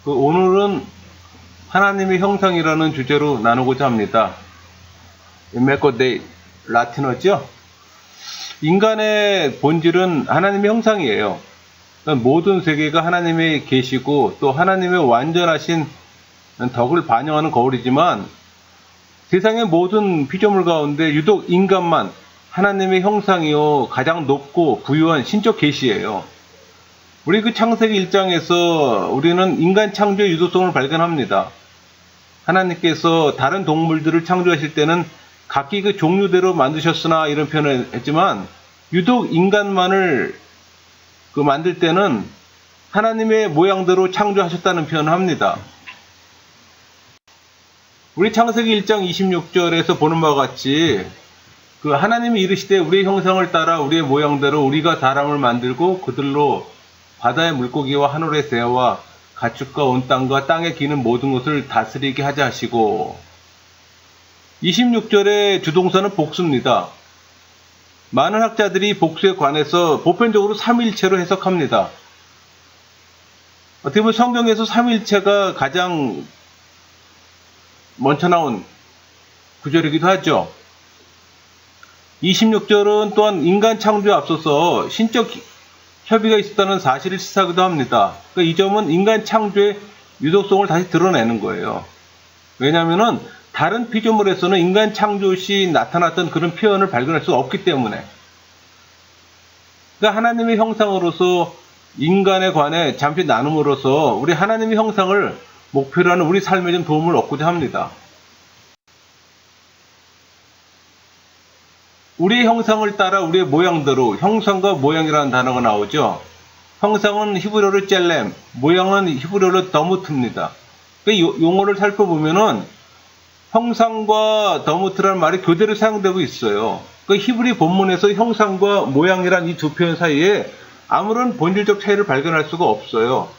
오늘은 하나님의 형상이라는 주제로 나누고자 합니다. 메코데이 라틴어죠. 인간의 본질은 하나님의 형상이에요. 모든 세계가 하나님의 계시고 또 하나님의 완전하신 덕을 반영하는 거울이지만 세상의 모든 피조물 가운데 유독 인간만 하나님의 형상이요 가장 높고 부유한 신적 계시예요. 우리 창세기 1장에서 우리는 인간 창조의 유도성을 발견합니다. 하나님께서 다른 동물들을 창조하실 때는 각기 그 종류대로 만드셨으나 이런 표현을 했지만 유독 인간만을 만들 때는 하나님의 모양대로 창조하셨다는 표현을 합니다. 우리 창세기 1장 26절에서 보는 바와 같이 하나님이 이르시되 우리의 형상을 따라 우리의 모양대로 우리가 사람을 만들고 그들로 바다의 물고기와 하늘의 새와 가축과 온 땅과 땅에 기는 모든 것을 다스리게 하자 하시고 26절의 주동사는 복수입니다. 많은 학자들이 복수에 관해서 보편적으로 삼위일체로 해석합니다. 어떻게 보면 성경에서 삼위일체가 가장 먼저 나온 구절이기도 하죠. 26절은 또한 인간 창조에 앞서서 신적 협의가 있었다는 사실을 시사하기도 합니다. 이 점은 인간 창조의 유독성을 다시 드러내는 거예요. 왜냐하면 다른 피조물에서는 인간 창조 시 나타났던 그런 표현을 발견할 수 없기 때문에 하나님의 형상으로서 인간에 관해 잠시 나눔으로써 우리 하나님의 형상을 목표로 하는 우리 삶에 좀 도움을 얻고자 합니다. 우리의 형상을 따라 우리의 모양대로 형상과 모양이라는 단어가 나오죠. 형상은 히브리어로 젤렘, 모양은 히브리어로 더무트입니다. 용어를 살펴보면은 형상과 더무트라는 말이 교대로 사용되고 있어요. 히브리 본문에서 형상과 모양이란 이 두 표현 사이에 아무런 본질적 차이를 발견할 수가 없어요.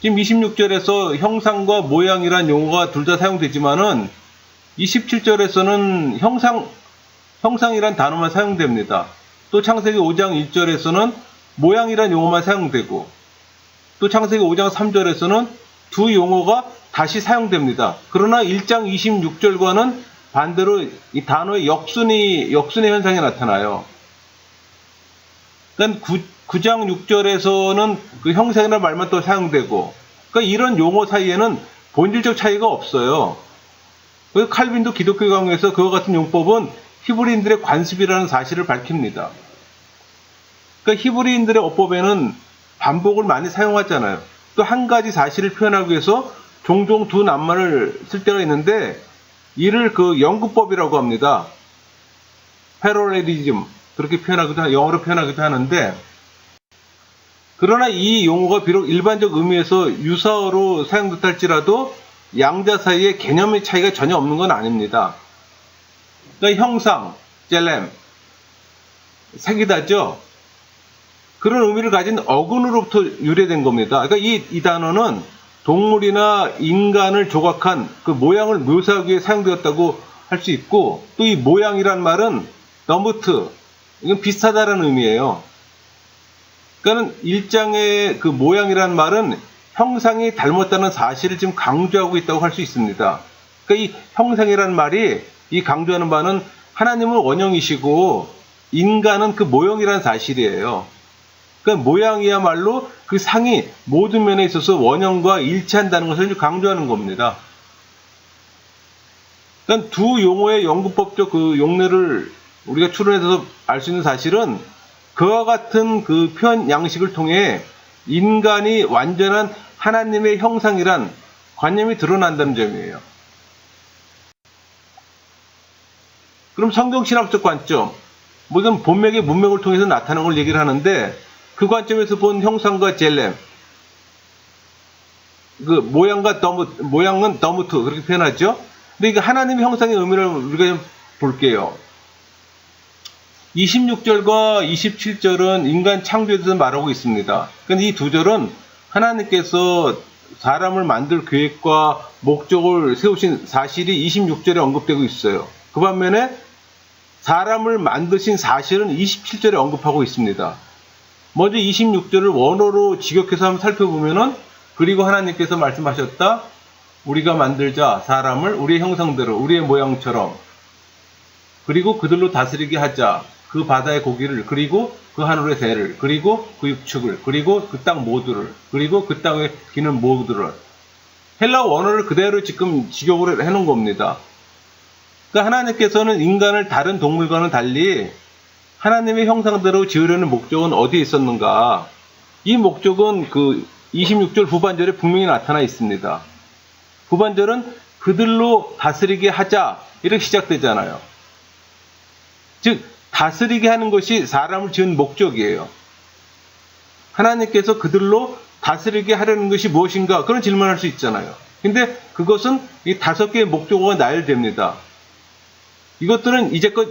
지금 26절에서 형상과 모양이란 용어가 둘 다 사용되지만은 27절에서는 형상이란 단어만 사용됩니다. 또 창세기 5장 1절에서는 모양이란 용어만 사용되고 또 창세기 5장 3절에서는 두 용어가 다시 사용됩니다. 그러나 1장 26절과는 반대로 이 단어의 역순의 현상이 나타나요. 그러니까 9장 6절에서는 그 형상이라는 말만 또 사용되고 이런 용어 사이에는 본질적 차이가 없어요. 칼빈도 기독교 강요에서 그와 같은 용법은 히브리인들의 관습이라는 사실을 밝힙니다. 히브리인들의 어법에는 반복을 많이 사용하잖아요. 또 한 가지 사실을 표현하기 위해서 종종 두 낱말을 쓸 때가 있는데 이를 연구법이라고 합니다. 패러렐리즘 그렇게 영어로 표현하기도 하는데 그러나 이 용어가 비록 일반적 의미에서 유사어로 사용됐다 할지라도 양자 사이에 개념의 차이가 전혀 없는 건 아닙니다. 형상, 젤렘, 색이다죠. 그런 의미를 가진 어근으로부터 유래된 겁니다. 이 단어는 동물이나 인간을 조각한 그 모양을 묘사하기 위해 사용되었다고 할 수 있고 또 이 모양이란 말은 너무트, 이건 비슷하다는 의미예요. 그러니까 1장의 그 모양이란 말은 형상이 닮았다는 사실을 지금 강조하고 있다고 할 수 있습니다. 이 형상이란 말이 이 강조하는 바는 하나님은 원형이시고 인간은 그 모형이라는 사실이에요. 모양이야말로 그 상이 모든 면에 있어서 원형과 일치한다는 것을 강조하는 겁니다. 두 용어의 연구법적 용례를 우리가 추론해서 알 수 있는 사실은 그와 같은 그 표현 양식을 통해 인간이 완전한 하나님의 형상이란 관념이 드러난다는 점이에요. 그럼 성경신학적 관점, 모든 본맥의 문맥을 통해서 나타나는 걸 얘기를 하는데 그 관점에서 본 형상과 젤렘, 모양은 더무트 그렇게 표현하죠. 근데 이게 하나님의 형상의 의미를 우리가 좀 볼게요. 26절과 27절은 인간 창조에 대해서 말하고 있습니다. 그런데 이 두 절은 하나님께서 사람을 만들 계획과 목적을 세우신 사실이 26절에 언급되고 있어요. 그 반면에 사람을 만드신 사실은 27절에 언급하고 있습니다. 먼저 26절을 원어로 직역해서 한번 살펴보면은 그리고 하나님께서 말씀하셨다. 우리가 만들자 사람을 우리의 형상대로 우리의 모양처럼 그리고 그들로 다스리게 하자. 그 바다의 고기를 그리고 그 하늘의 새를 그리고 그 육축을 그리고 그 땅 모두를 그리고 그 땅에 기는 모두를 헬라어 원어를 그대로 지금 직역으로 해놓은 겁니다. 그러니까 하나님께서는 인간을 다른 동물과는 달리 하나님의 형상대로 지으려는 목적은 어디에 있었는가? 이 목적은 그 26절 후반절에 분명히 나타나 있습니다. 후반절은 그들로 다스리게 하자 이렇게 시작되잖아요. 즉 다스리게 하는 것이 사람을 지은 목적이에요. 하나님께서 그들로 다스리게 하려는 것이 무엇인가? 그런 질문을 할 수 있잖아요. 근데 그것은 이 5개의 목적어가 나열됩니다. 이것들은 이제껏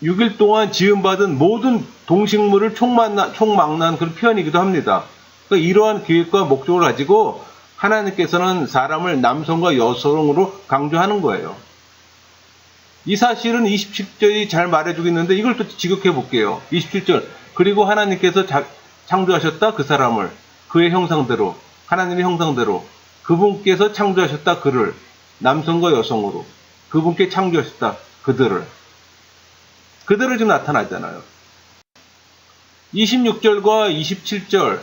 6일 동안 지음받은 모든 동식물을 총망라한 그런 표현이기도 합니다. 그러니까 이러한 계획과 목적을 가지고 하나님께서는 사람을 남성과 여성으로 강조하는 거예요. 이 사실은 27절이 잘 말해주고 있는데 이걸 또 지극해 볼게요. 27절 그리고 하나님께서 창조하셨다 그 사람을 그의 형상대로 하나님의 형상대로 그분께서 창조하셨다 그를 남성과 여성으로 그분께 창조하셨다 그들을 지금 나타나잖아요. 26절과 27절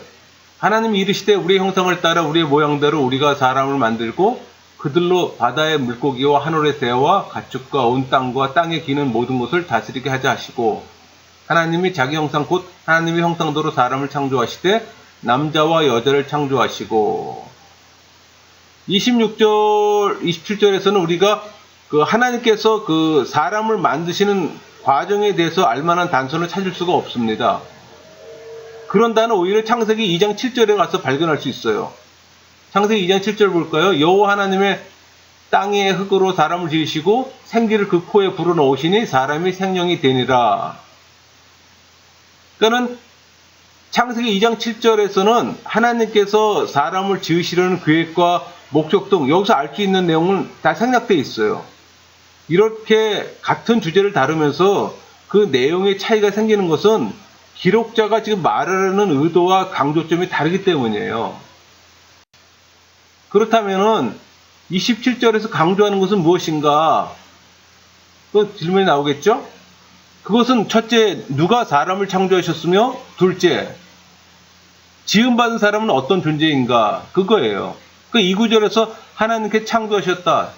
하나님이 이르시되 우리의 형상을 따라 우리의 모양대로 우리가 사람을 만들고 그들로 바다의 물고기와 하늘의 새와 가축과 온 땅과 땅에 기는 모든 것을 다스리게 하자 하시고 하나님이 자기 형상 곧 하나님의 형상대로 사람을 창조하시되 남자와 여자를 창조하시고 26절, 27절에서는 우리가 그 하나님께서 그 사람을 만드시는 과정에 대해서 알만한 단서를 찾을 수가 없습니다. 그런 단어 오히려 창세기 2장 7절에 가서 발견할 수 있어요. 창세기 2장 7절 볼까요? 여호와 하나님의 땅의 흙으로 사람을 지으시고 생기를 그 코에 불어넣으시니 사람이 생명이 되니라. 그러니까는 창세기 2장 7절에서는 하나님께서 사람을 지으시려는 계획과 목적 등 여기서 알 수 있는 내용은 다 생략되어 있어요. 이렇게 같은 주제를 다루면서 그 내용의 차이가 생기는 것은 기록자가 지금 말하려는 의도와 강조점이 다르기 때문이에요. 그렇다면은 27절에서 강조하는 것은 무엇인가? 그 질문이 나오겠죠? 그것은 첫째, 누가 사람을 창조하셨으며 둘째, 지음받은 사람은 어떤 존재인가? 그거예요. 그 이 구절에서 하나님께 창조하셨다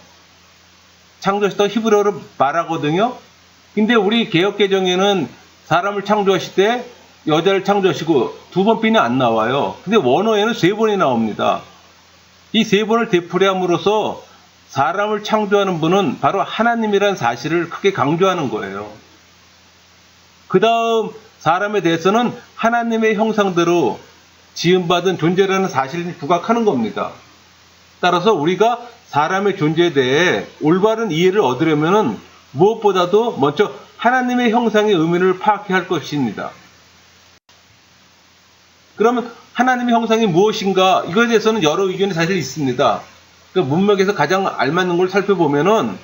히브리어로 말하거든요. 근데 우리 개역개정에는 사람을 창조하실 때 여자를 창조하시고 2번 빈이 안 나와요. 근데 원어에는 3번이 나옵니다. 이 3번을 되풀이함으로써 사람을 창조하는 분은 바로 하나님이라는 사실을 크게 강조하는 거예요. 그 다음 사람에 대해서는 하나님의 형상대로 지음받은 존재라는 사실을 부각하는 겁니다. 따라서 우리가 사람의 존재에 대해 올바른 이해를 얻으려면 무엇보다도 먼저 하나님의 형상의 의미를 파악해야 할 것입니다. 그러면 하나님의 형상이 무엇인가? 이거에 대해서는 여러 의견이 사실 있습니다. 그 문맥에서 가장 알맞는 걸 살펴보면은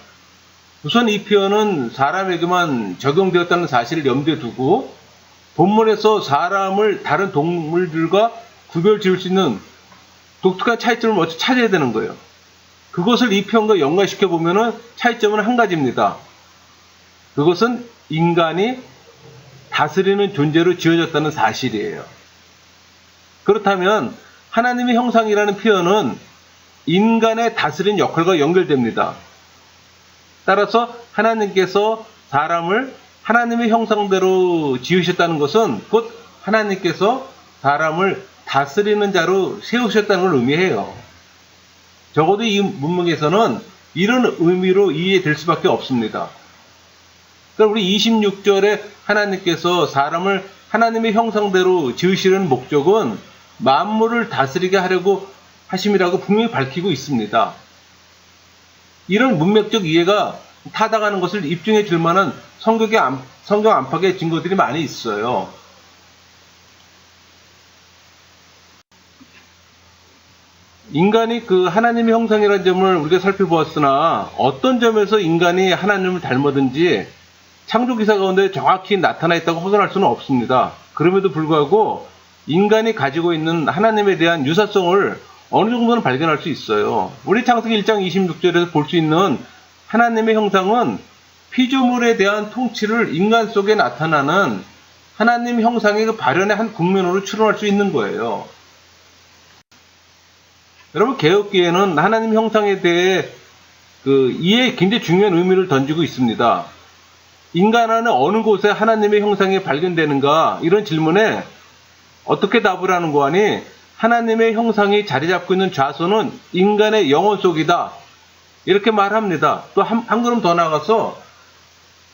우선 이 표현은 사람에게만 적용되었다는 사실을 염두에 두고 본문에서 사람을 다른 동물들과 구별 지을 수 있는 독특한 차이점을 먼저 찾아야 되는 거예요. 그것을 이 표현과 연관시켜 보면은 차이점은 한 가지입니다. 그것은 인간이 다스리는 존재로 지어졌다는 사실이에요. 그렇다면 하나님의 형상이라는 표현은 인간의 다스리는 역할과 연결됩니다. 따라서 하나님께서 사람을 하나님의 형상대로 지으셨다는 것은 곧 하나님께서 사람을 다스리는 자로 세우셨다는 걸 의미해요. 적어도 이 문맥에서는 이런 의미로 이해될 수밖에 없습니다. 그러니까 우리 26절에 하나님께서 사람을 하나님의 형상대로 지으시려는 목적은 만물을 다스리게 하려고 하심이라고 분명히 밝히고 있습니다. 이런 문맥적 이해가 타당하는 것을 입증해 줄 만한 성경 안팎의 증거들이 많이 있어요. 인간이 그 하나님의 형상이라는 점을 우리가 살펴보았으나 어떤 점에서 인간이 하나님을 닮았든지 창조기사 가운데 정확히 나타나 있다고 확언할 수는 없습니다. 그럼에도 불구하고 인간이 가지고 있는 하나님에 대한 유사성을 어느 정도는 발견할 수 있어요. 우리 창세기 1장 26절에서 볼 수 있는 하나님의 형상은 피조물에 대한 통치를 인간 속에 나타나는 하나님 형상의 그 발현의 한 국면으로 추론할 수 있는 거예요. 여러분, 개혁기에는 하나님 형상에 대해 이에 굉장히 중요한 의미를 던지고 있습니다. 인간 안에 어느 곳에 하나님의 형상이 발견되는가? 이런 질문에 어떻게 답을 하는 거 하니? 하나님의 형상이 자리 잡고 있는 좌소는 인간의 영혼 속이다. 이렇게 말합니다. 또 한 걸음 더 나가서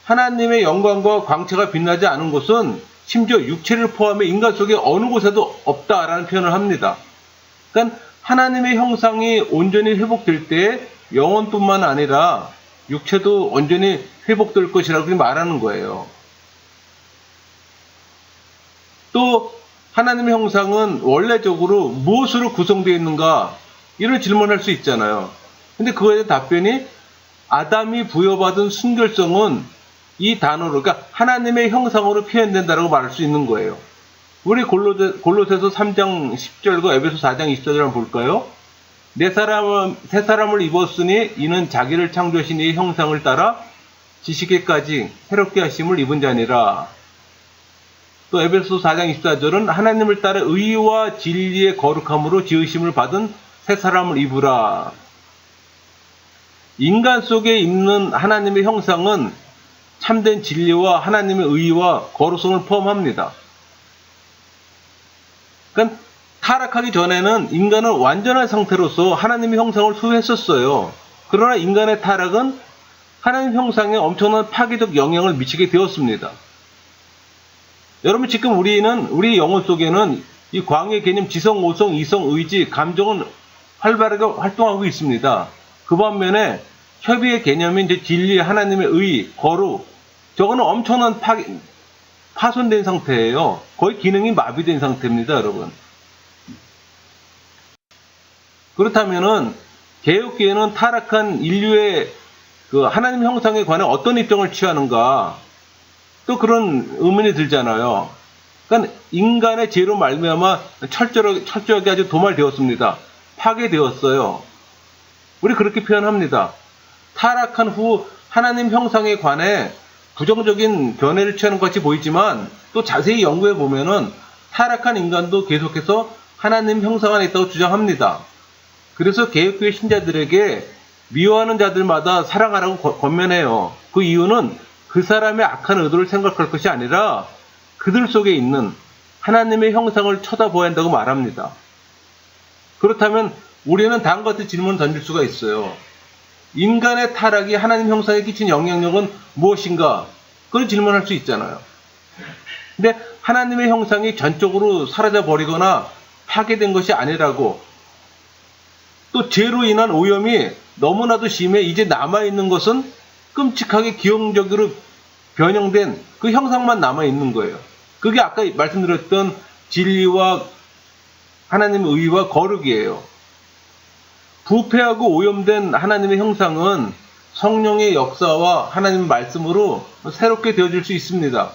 하나님의 영광과 광채가 빛나지 않은 곳은 심지어 육체를 포함해 인간 속에 어느 곳에도 없다라는 표현을 합니다. 그러니까 하나님의 형상이 온전히 회복될 때 영혼뿐만 아니라 육체도 온전히 회복될 것이라고 말하는 거예요. 또 하나님의 형상은 원래적으로 무엇으로 구성되어 있는가? 이런 질문을 할 수 있잖아요. 근데 그거에 대한 답변이 아담이 부여받은 순결성은 이 단어로, 그러니까 하나님의 형상으로 표현된다고 말할 수 있는 거예요. 우리 골로새서 3장 10절과 에베소 4장 24절 한번 볼까요? 새 사람을 입었으니 이는 자기를 창조하신 이의 형상을 따라 지식에까지 새롭게 하심을 입은 자니라. 또 에베소 4장 24절은 하나님을 따라 의와 진리의 거룩함으로 지으심을 받은 새 사람을 입으라. 인간 속에 있는 하나님의 형상은 참된 진리와 하나님의 의와 거룩성을 포함합니다. 그러니까 타락하기 전에는 인간은 완전한 상태로서 하나님의 형상을 소유했었어요. 그러나 인간의 타락은 하나님 형상에 엄청난 파괴적 영향을 미치게 되었습니다. 여러분, 지금 우리 영혼 속에는 이 광의 개념, 지성, 오성, 이성, 의지, 감정은 활발하게 활동하고 있습니다. 그 반면에 협의의 개념인 이제 진리, 하나님의 의, 거룩, 저거는 엄청난 파손된 상태예요. 거의 기능이 마비된 상태입니다, 여러분. 그렇다면은 개혁기에는 타락한 인류의 하나님 형상에 관해 어떤 입장을 취하는가? 또 그런 의문이 들잖아요. 그러니까 인간의 죄로 말미암아 철저하게 아주 도말되었습니다. 파괴되었어요. 우리 그렇게 표현합니다. 타락한 후 하나님 형상에 관해 부정적인 견해를 취하는 것 같이 보이지만 또 자세히 연구해 보면은 타락한 인간도 계속해서 하나님 형상 안에 있다고 주장합니다. 그래서 개혁교회 신자들에게 미워하는 자들마다 사랑하라고 권면해요. 그 이유는 그 사람의 악한 의도를 생각할 것이 아니라 그들 속에 있는 하나님의 형상을 쳐다보아야 한다고 말합니다. 그렇다면 우리는 다음과 같은 질문을 던질 수가 있어요. 인간의 타락이 하나님 형상에 끼친 영향력은 무엇인가? 그런 질문을 할 수 있잖아요. 근데 하나님의 형상이 전적으로 사라져버리거나 파괴된 것이 아니라고, 또 죄로 인한 오염이 너무나도 심해 이제 남아있는 것은 끔찍하게 기형적으로 변형된 그 형상만 남아있는 거예요. 그게 아까 말씀드렸던 진리와 하나님의 의와 거룩이에요. 부패하고 오염된 하나님의 형상은 성령의 역사와 하나님의 말씀으로 새롭게 되어질 수 있습니다.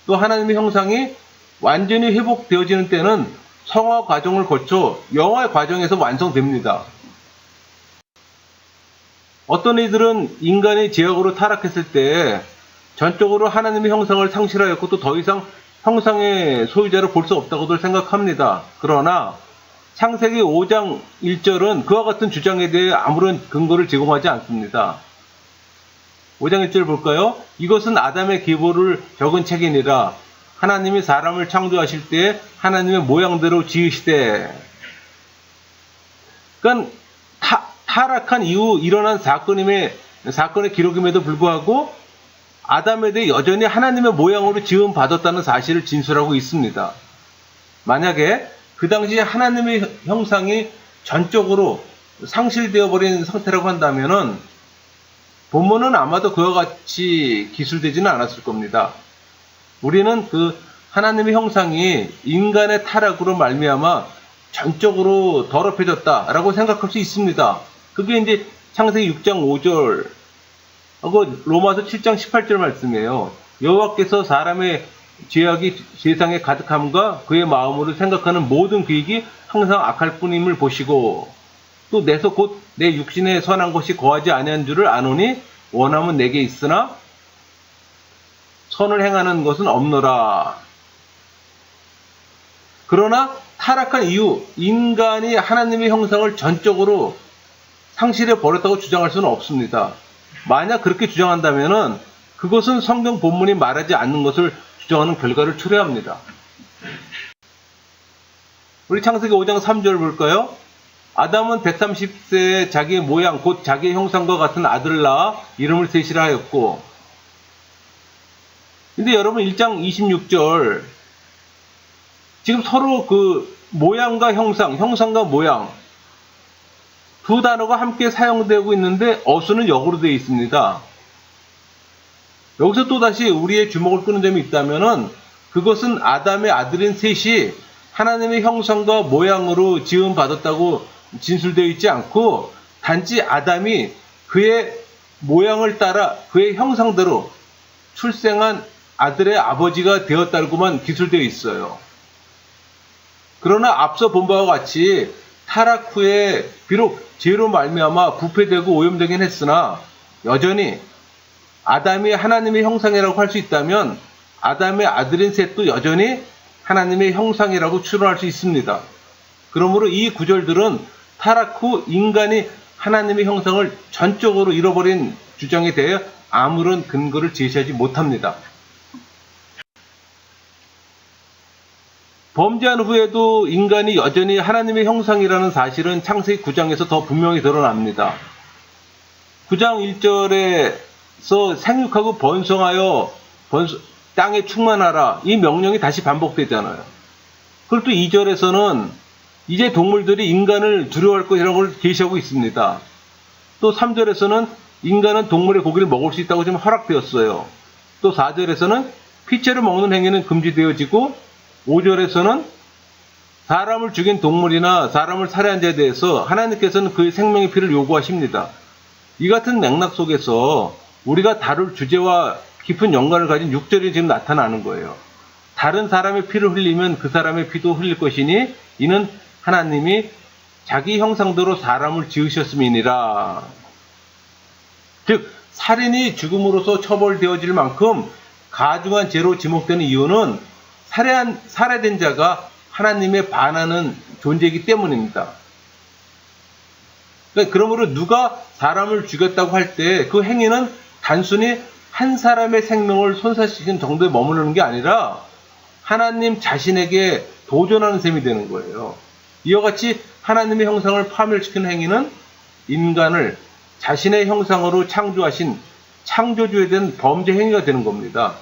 또 하나님의 형상이 완전히 회복되어지는 때는 성화 과정을 거쳐 영화 과정에서 완성됩니다. 어떤 이들은 인간이 죄악으로 타락했을 때 전적으로 하나님의 형상을 상실하였고 또 더 이상 형상의 소유자를 볼 수 없다고들 생각합니다. 그러나 창세기 5장 1절은 그와 같은 주장에 대해 아무런 근거를 제공하지 않습니다. 5장 1절 볼까요? 이것은 아담의 계보를 적은 책이니라. 하나님이 사람을 창조하실 때 하나님의 모양대로 지으시되. 그러니까 타락한 이후 일어난 사건의 기록임에도 불구하고 아담에 대해 여전히 하나님의 모양으로 지음받았다는 사실을 진술하고 있습니다. 만약에 그 당시에 하나님의 형상이 전적으로 상실되어 버린 상태라고 한다면은 본문은 아마도 그와 같이 기술되지는 않았을 겁니다. 우리는 그 하나님의 형상이 인간의 타락으로 말미암아 전적으로 더럽혀졌다라고 생각할 수 있습니다. 그게 이제 창세기 6장 5절 하고 로마서 7장 18절 말씀이에요. 여호와께서 사람의 죄악이 세상에 가득함과 그의 마음으로 생각하는 모든 계획이 항상 악할 뿐임을 보시고 또 내서 곧 내 육신에 선한 것이 거하지 아니한 줄을 아노니 원함은 내게 있으나 선을 행하는 것은 없노라. 그러나 타락한 이후 인간이 하나님의 형상을 전적으로 상실해 버렸다고 주장할 수는 없습니다. 만약 그렇게 주장한다면은 그것은 성경 본문이 말하지 않는 것을 주장하는 결과를 초래합니다. 우리 창세기 5장 3절 볼까요? 아담은 130세에 자기의 모양 곧 자기의 형상과 같은 아들을 낳아 이름을 셋이라 하였고, 근데 여러분 1장 26절 지금 서로 그 모양과 형상과 모양 두 단어가 함께 사용되고 있는데 어수는 역으로 되어 있습니다. 여기서 또다시 우리의 주목을 끄는 점이 있다면은 그것은 아담의 아들인 셋이 하나님의 형상과 모양으로 지음받았다고 진술되어 있지 않고 단지 아담이 그의 모양을 따라 그의 형상대로 출생한 아들의 아버지가 되었다고만 기술되어 있어요. 그러나 앞서 본 바와 같이 타락 후에 비록 죄로 말미암아 부패되고 오염되긴 했으나 여전히 아담이 하나님의 형상이라고 할 수 있다면 아담의 아들인 셋도 여전히 하나님의 형상이라고 추론할 수 있습니다. 그러므로 이 구절들은 타락 후 인간이 하나님의 형상을 전적으로 잃어버린 주장에 대해 아무런 근거를 제시하지 못합니다. 범죄한 후에도 인간이 여전히 하나님의 형상이라는 사실은 창세기 9장에서 더 분명히 드러납니다. 9장 1절에서 생육하고 번성하여 땅에 충만하라 이 명령이 다시 반복되잖아요. 그리고 또 2절에서는 이제 동물들이 인간을 두려워할 것이라고 계시하고 있습니다. 또 3절에서는 인간은 동물의 고기를 먹을 수 있다고 지금 허락되었어요. 또 4절에서는 피채를 먹는 행위는 금지되어지고 5절에서는 사람을 죽인 동물이나 사람을 살해한 자에 대해서 하나님께서는 그의 생명의 피를 요구하십니다. 이 같은 맥락 속에서 우리가 다룰 주제와 깊은 연관을 가진 6절이 지금 나타나는 거예요. 다른 사람의 피를 흘리면 그 사람의 피도 흘릴 것이니 이는 하나님이 자기 형상대로 사람을 지으셨음이니라. 즉 살인이 죽음으로써 처벌되어질 만큼 가중한 죄로 지목되는 이유는 살해된 자가 하나님에 반하는 존재이기 때문입니다. 그러므로 누가 사람을 죽였다고 할 때 그 행위는 단순히 한 사람의 생명을 손상시키는 정도에 머무르는 게 아니라 하나님 자신에게 도전하는 셈이 되는 거예요. 이와 같이 하나님의 형상을 파멸시키는 행위는 인간을 자신의 형상으로 창조하신 창조주에 대한 범죄 행위가 되는 겁니다.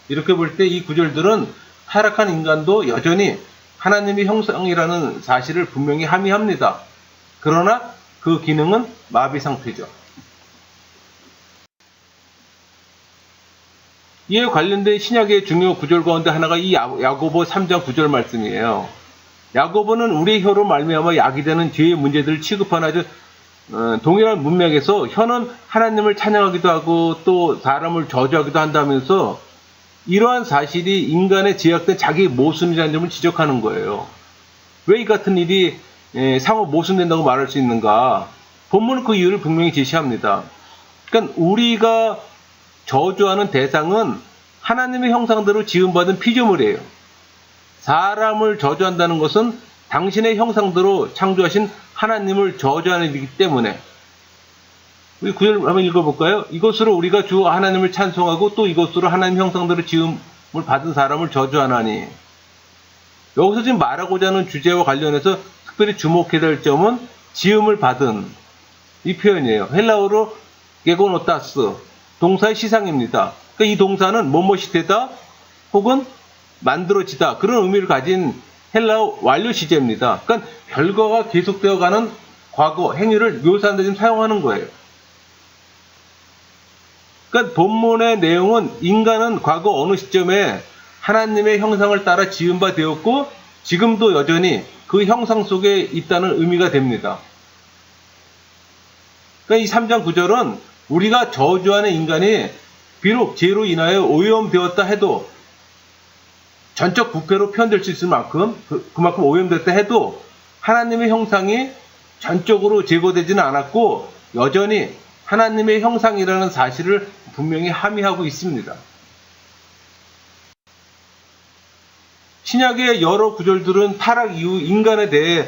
이렇게 볼 때 이 구절들은 타락한 인간도 여전히 하나님의 형상이라는 사실을 분명히 함의합니다. 그러나 그 기능은 마비 상태죠. 이에 관련된 신약의 중요 구절 가운데 하나가 이 야고보 3장 9절 말씀이에요. 야고보는 우리의 혀로 말미암아 야기되는 죄의 문제들을 취급하는 아주 동일한 문맥에서 혀는 하나님을 찬양하기도 하고 또 사람을 저주하기도 한다면서 이러한 사실이 인간의 제약된 자기 모순이라는 점을 지적하는 거예요. 왜 이 같은 일이 상호 모순된다고 말할 수 있는가? 본문은 그 이유를 분명히 제시합니다. 그러니까 우리가 저주하는 대상은 하나님의 형상대로 지음받은 피조물이에요. 사람을 저주한다는 것은 당신의 형상대로 창조하신 하나님을 저주하는 일이기 때문에 우리 구절 한번 읽어볼까요? 이것으로 우리가 주 하나님을 찬송하고 또 이것으로 하나님 형상대로 지음을 받은 사람을 저주하나니. 여기서 지금 말하고자 하는 주제와 관련해서 특별히 주목해야 될 점은 지음을 받은 이 표현이에요. 헬라어로 게고노타스 동사의 시상입니다. 그러니까 이 동사는 뭐뭇이 되다 혹은 만들어지다 그런 의미를 가진 헬라어 완료 시제입니다. 그러니까 결과가 계속되어가는 과거 행위를 묘사하는 데 지금 사용하는 거예요. 그러니까 본문의 내용은 인간은 과거 어느 시점에 하나님의 형상을 따라 지은 바 되었고 지금도 여전히 그 형상 속에 있다는 의미가 됩니다. 그러니까 이 3장 9절은 우리가 저주하는 인간이 비록 죄로 인하여 오염되었다 해도 전적 부패로 표현될 수 있을 만큼 그만큼 오염됐다 해도 하나님의 형상이 전적으로 제거되지는 않았고 여전히 하나님의 형상이라는 사실을 분명히 함의하고 있습니다. 신약의 여러 구절들은 타락 이후 인간에 대해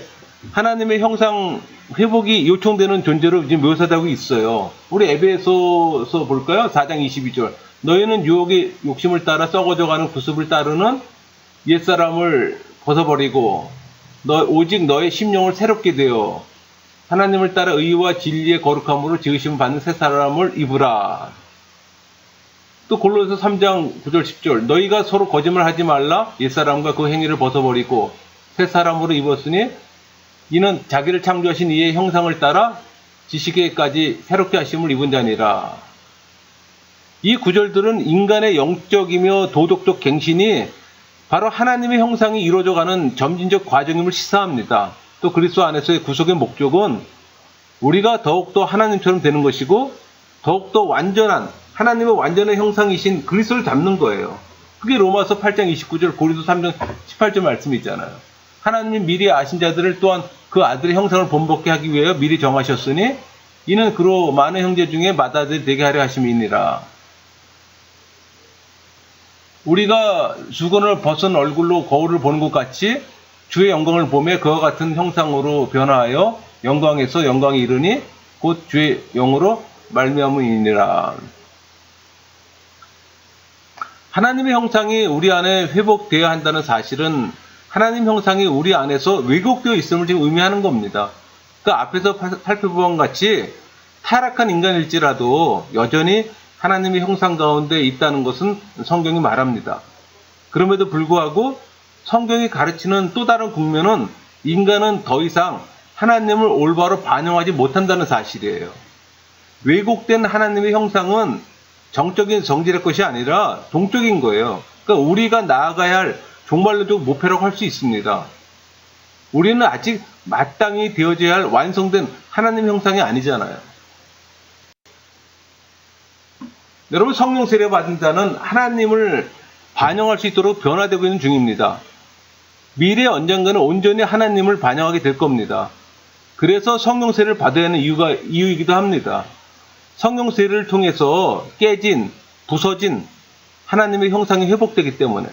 하나님의 형상 회복이 요청되는 존재로 이제 묘사되고 있어요. 우리 에베소서 볼까요? 4장 22절. 너희는 유혹의 욕심을 따라 썩어져가는 구습을 따르는 옛사람을 벗어버리고 오직 너의 심령을 새롭게 되어 하나님을 따라 의와 진리의 거룩함으로 지으심을 받는 새 사람을 입으라. 또 골로새서 3장 9절 10절. 너희가 서로 거짓말하지 말라. 옛사람과 그 행위를 벗어버리고 새 사람으로 입었으니 이는 자기를 창조하신 이의 형상을 따라 지식에까지 새롭게 하심을 입은 자니라. 이 구절들은 인간의 영적이며 도덕적 갱신이 바로 하나님의 형상이 이루어져가는 점진적 과정임을 시사합니다. 또 그리스도 안에서의 구속의 목적은 우리가 더욱더 하나님처럼 되는 것이고 더욱더 완전한 하나님의 완전한 형상이신 그리스도를 닮는 거예요. 그게 로마서 8장 29절 고린도 3장 18절 말씀이 있잖아요. 하나님이 미리 아신 자들을 또한 그 아들의 형상을 본받게 하기 위하여 미리 정하셨으니 이는 그로 많은 형제 중에 맏아들이 되게 하려 하심이니라. 우리가 수건을 벗은 얼굴로 거울을 보는 것 같이 주의 영광을 보며 그와 같은 형상으로 변화하여 영광에서 영광에 이르니 곧 주의 영으로 말미암음이니라. 하나님의 형상이 우리 안에 회복되어야 한다는 사실은 하나님 형상이 우리 안에서 왜곡되어 있음을 지금 의미하는 겁니다. 그 앞에서 살펴본 것 같이 타락한 인간일지라도 여전히 하나님의 형상 가운데 있다는 것은 성경이 말합니다. 그럼에도 불구하고 성경이 가르치는 또 다른 국면은 인간은 더 이상 하나님을 올바로 반영하지 못한다는 사실이에요. 왜곡된 하나님의 형상은 정적인 성질의 것이 아니라 동적인 거예요. 그러니까 우리가 나아가야 할 종말론적 목표라고 할 수 있습니다. 우리는 아직 마땅히 되어져야 할 완성된 하나님 형상이 아니잖아요. 여러분, 성령 세례 받은 자는 하나님을 반영할 수 있도록 변화되고 있는 중입니다. 미래 언젠가는 온전히 하나님을 반영하게 될 겁니다. 그래서 성령 세례를 받아야 하는 이유이기도 합니다. 성령 세례를 통해서 깨진, 부서진 하나님의 형상이 회복되기 때문에.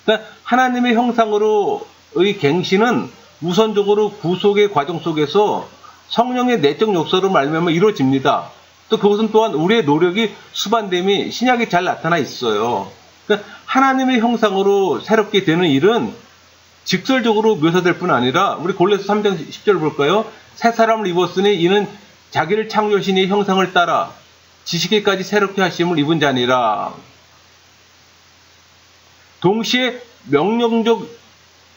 그러니까 하나님의 형상으로의 갱신은 우선적으로 구속의 과정 속에서 성령의 내적 역사로 말미암아 이루어집니다. 또 그것은 또한 우리의 노력이 수반됨이 신약에 잘 나타나 있어요. 그러니까 하나님의 형상으로 새롭게 되는 일은 직설적으로 묘사될 뿐 아니라 우리 골로새 3장 10절 볼까요? 새 사람을 입었으니 이는 자기를 창조하신 이의 형상을 따라 지식에까지 새롭게 하심을 입은 자니라. 동시에 명령적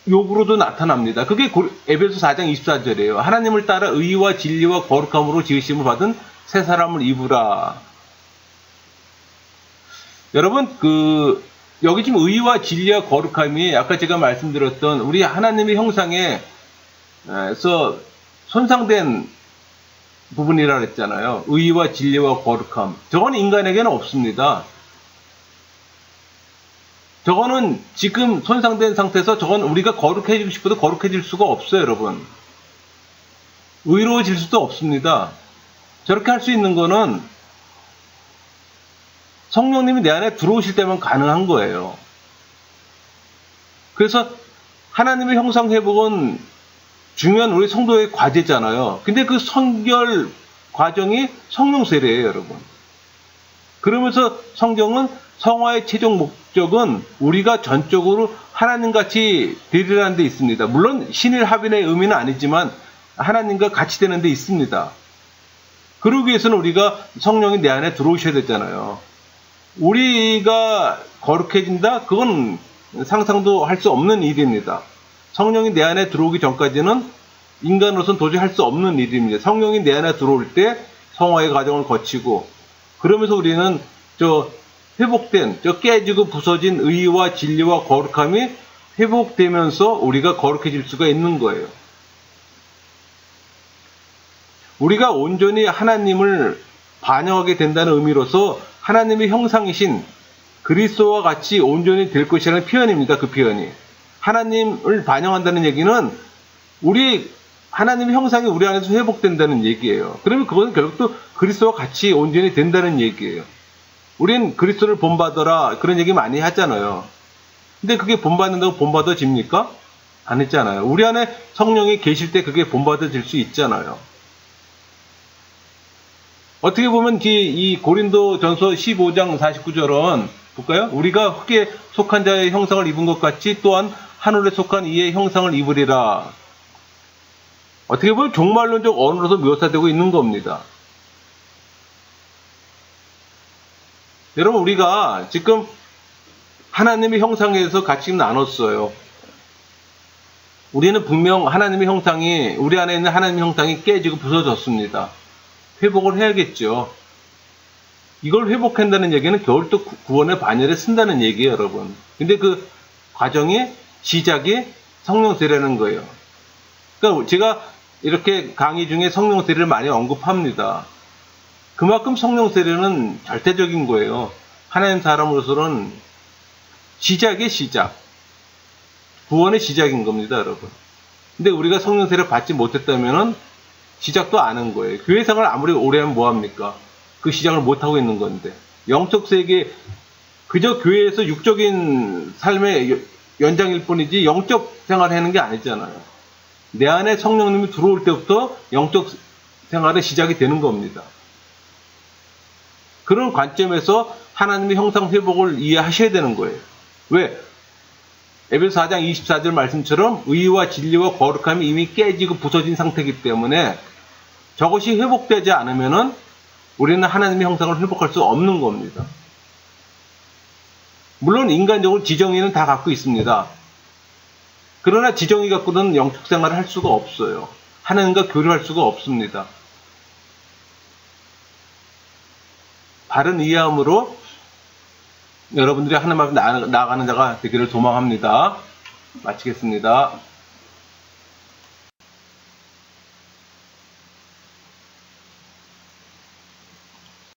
요구로도 나타납니다. 그게 에베소 4장 24절이에요. 하나님을 따라 의와 진리와 거룩함으로 지으심을 받은 새 사람을 입으라. 여러분, 여기 지금 의와 진리와 거룩함이 아까 제가 말씀드렸던 우리 하나님의 형상에서 손상된 부분이라 그랬잖아요. 의와 진리와 거룩함. 저건 인간에게는 없습니다. 저거는 지금 손상된 상태에서 저건 우리가 거룩해지고 싶어도 거룩해질 수가 없어요, 여러분. 의로워질 수도 없습니다. 저렇게 할 수 있는 거는 성령님이 내 안에 들어오실 때만 가능한 거예요. 그래서 하나님의 형상 회복은 중요한 우리 성도의 과제잖아요. 근데 그 선결 과정이 성령 세례예요, 여러분. 그러면서 성경은 성화의 최종 목적은 우리가 전적으로 하나님같이 되리라는 데 있습니다. 물론 신일합인의 의미는 아니지만 하나님과 같이 되는 데 있습니다. 그러기 위해서는 우리가 성령이 내 안에 들어오셔야 되잖아요. 우리가 거룩해진다? 그건 상상도 할 수 없는 일입니다. 성령이 내 안에 들어오기 전까지는 인간으로서는 도저히 할 수 없는 일입니다. 성령이 내 안에 들어올 때 성화의 과정을 거치고 그러면서 우리는 회복된, 깨지고 부서진 의와 진리와 거룩함이 회복되면서 우리가 거룩해질 수가 있는 거예요. 우리가 온전히 하나님을 반영하게 된다는 의미로서 하나님의 형상이신 그리스도와 같이 온전히 될 것이라는 표현입니다. 그 표현이. 하나님을 반영한다는 얘기는 우리 하나님의 형상이 우리 안에서 회복된다는 얘기예요. 그러면 그것은 결국 또 그리스도와 같이 온전히 된다는 얘기예요. 우린 그리스도를 본받아라 그런 얘기 많이 하잖아요. 근데 그게 본받는다고 본받아집니까? 안 했잖아요. 우리 안에 성령이 계실 때 그게 본받아질 수 있잖아요. 어떻게 보면 이 고린도 전서 15장 49절은 볼까요? 우리가 흙에 속한 자의 형상을 입은 것 같이 또한 하늘에 속한 이의 형상을 입으리라. 어떻게 보면 종말론적 언어로서 묘사되고 있는 겁니다. 여러분, 우리가 지금 하나님의 형상에서 같이 나눴어요. 우리는 분명 하나님의 형상이, 우리 안에 있는 하나님의 형상이 깨지고 부서졌습니다. 회복을 해야겠죠. 이걸 회복한다는 얘기는 겨울 또 구원의 반열에 쓴다는 얘기예요, 여러분. 근데 그 과정의 시작이 성령 세례라는 거예요. 그러니까 제가 이렇게 강의 중에 성령 세례를 많이 언급합니다. 그만큼 성령 세례는 절대적인 거예요. 하나님 사람으로서는 시작의 시작. 구원의 시작인 겁니다, 여러분. 근데 우리가 성령 세례를 받지 못했다면은 시작도 안 한 거예요. 교회 생활을 아무리 오래 하면 뭐합니까? 그 시작을 못하고 있는 건데. 영적 세계, 그저 교회에서 육적인 삶의 연장일 뿐이지 영적 생활을 하는 게 아니잖아요. 내 안에 성령님이 들어올 때부터 영적 생활의 시작이 되는 겁니다. 그런 관점에서 하나님의 형상 회복을 이해하셔야 되는 거예요. 왜? 에베소 4장 24절 말씀처럼 의와 진리와 거룩함이 이미 깨지고 부서진 상태이기 때문에 저것이 회복되지 않으면은 우리는 하나님의 형상을 회복할 수 없는 겁니다. 물론 인간적으로 지정이는 다 갖고 있습니다. 그러나 지정이 갖고는 영적 생활을 할 수가 없어요. 하나님과 교류할 수가 없습니다. 바른 이해함으로 여러분들이 하나님 앞에 나아가는 자가 되기를 소망합니다. 마치겠습니다.